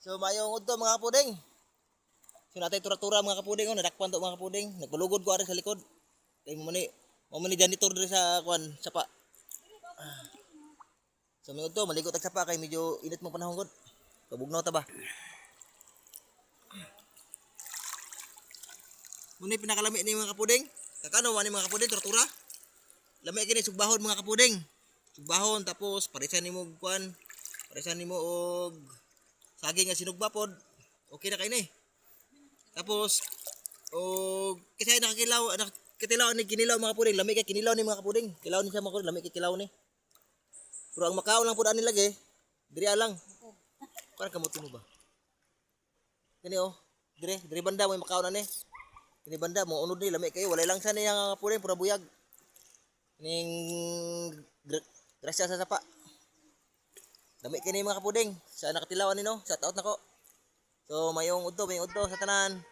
So mayong udto mga kapuding. So natay tura-tura mga kapuding, nadakpan to mga kapuding. Nagbalugod ko ari sa likod. Kay mo ni janitor diri sa kuan, sapa. So may udto maligo tag sapa kay medyo init mo panahon gud. Kabugnaw ta ba? Muni pinakalami ni mga kapuding. Kakano man ni mga kapuding tura-tura. Lami kini sugbahon mga kapuding. Sugbahon tapos parisan nimo og kuan. Parisan nimo og saging nga sinugba pod. Okay na kay ni. Tapos og kisay nakakitilaw ni kinilaw mga kapuding. Lami kay kinilaw ni mga kapuding. Kilaw ni siya mga kapuding, lami kay kilaw ni. Pero ang makaon lang pud ani lagi. Diri lang. Kuan kamo tuno ba? Kani oh. Diri banda mo makaon ani. Kini banda mo unod ni lami kayo walay lang sa niya nga kapuding pura buyag. Ning grasya sa sapa. Dami kini mga kapuding. Sa nakatilawan ni no. Shout out nako. So mayong udto sa tanan.